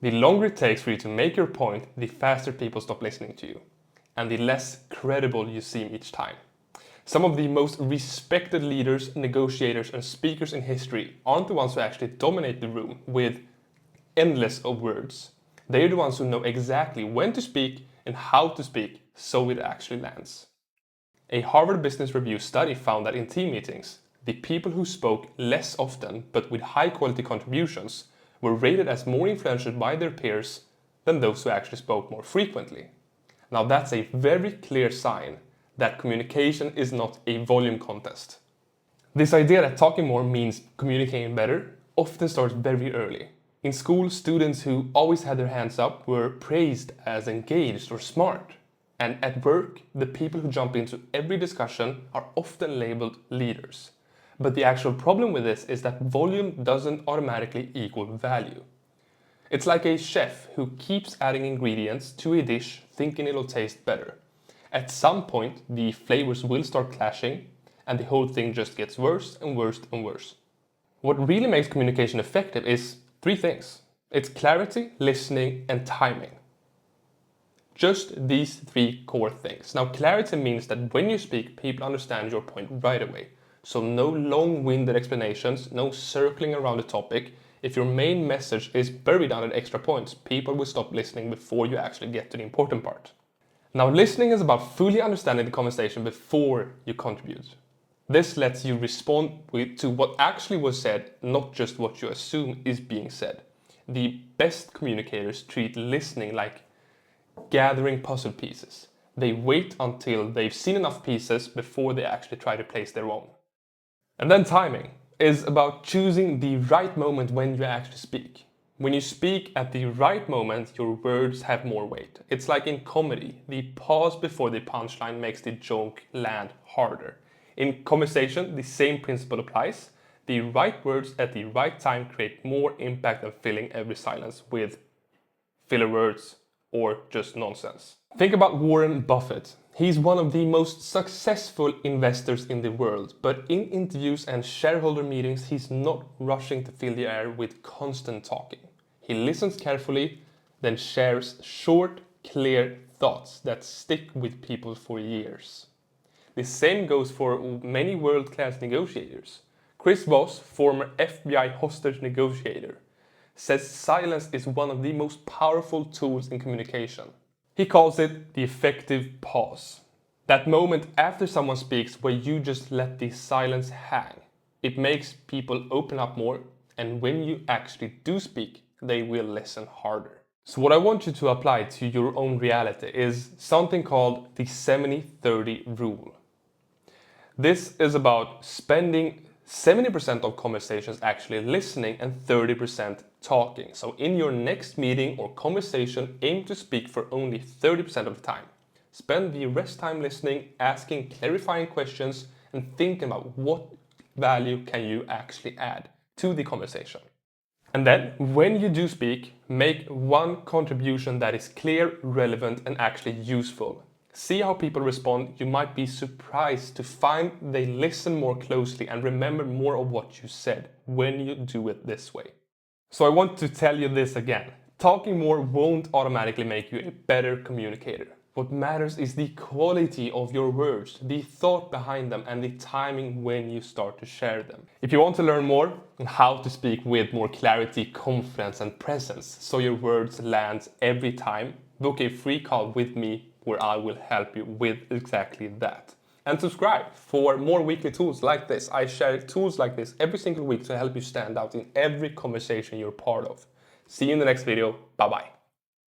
The longer it takes for you to make your point, the faster people stop listening to you, and the less credible you seem each time. Some of the most respected leaders, negotiators, and speakers in history aren't the ones who actually dominate the room with endless of words. They're the ones who know exactly when to speak and how to speak so it actually lands. A Harvard Business Review study found that in team meetings, the people who spoke less often but with high quality contributions were rated as more influential by their peers than those who actually spoke more frequently. Now that's a very clear sign that communication is not a volume contest. This idea that talking more means communicating better often starts very early. In school, students who always had their hands up were praised as engaged or smart. And at work, the people who jump into every discussion are often labeled leaders. But the actual problem with this is that volume doesn't automatically equal value. It's like a chef who keeps adding ingredients to a dish thinking it'll taste better. At some point, the flavors will start clashing and the whole thing just gets worse and worse and worse. What really makes communication effective is three things. It's clarity, listening, and timing. Just these three core things. Now, clarity means that when you speak, people understand your point right away. So no long-winded explanations, no circling around the topic. If your main message is buried under extra points, people will stop listening before you actually get to the important part. Now, listening is about fully understanding the conversation before you contribute. This lets you respond to what actually was said, not just what you assume is being said. The best communicators treat listening like gathering puzzle pieces. They wait until they've seen enough pieces before they actually try to place their own. And then timing is about choosing the right moment when you actually speak. When you speak at the right moment, your words have more weight. It's like in comedy, the pause before the punchline makes the joke land harder. In conversation, the same principle applies. The right words at the right time create more impact than filling every silence with filler words or just nonsense. Think about Warren Buffett. He's one of the most successful investors in the world, but in interviews and shareholder meetings, he's not rushing to fill the air with constant talking. He listens carefully, then shares short, clear thoughts that stick with people for years. The same goes for many world-class negotiators. Chris Voss, former FBI hostage negotiator, says silence is one of the most powerful tools in communication. He calls it the effective pause. That moment after someone speaks where you just let the silence hang. It makes people open up more, and when you actually do speak, they will listen harder. So what I want you to apply to your own reality is something called the 70-30 rule. This is about spending 70% of conversations actually listening and 30% talking. So in your next meeting or conversation, aim to speak for only 30% of the time. Spend the rest time listening, asking clarifying questions, and thinking about what value can you actually add to the conversation. And then, when you do speak, make one contribution that is clear, relevant, and actually useful. See how people respond. You might be surprised to find they listen more closely and remember more of what you said when you do it this way. So I want to tell you this again. Talking more won't automatically make you a better communicator. What matters is the quality of your words, the thought behind them, and the timing when you start to share them. If you want to learn more on how to speak with more clarity, confidence, and presence, so your words land every time, book a free call with me where I will help you with exactly that. And subscribe for more weekly tools like this. I share tools like this every single week to help you stand out in every conversation you're part of. See you in the next video. Bye bye.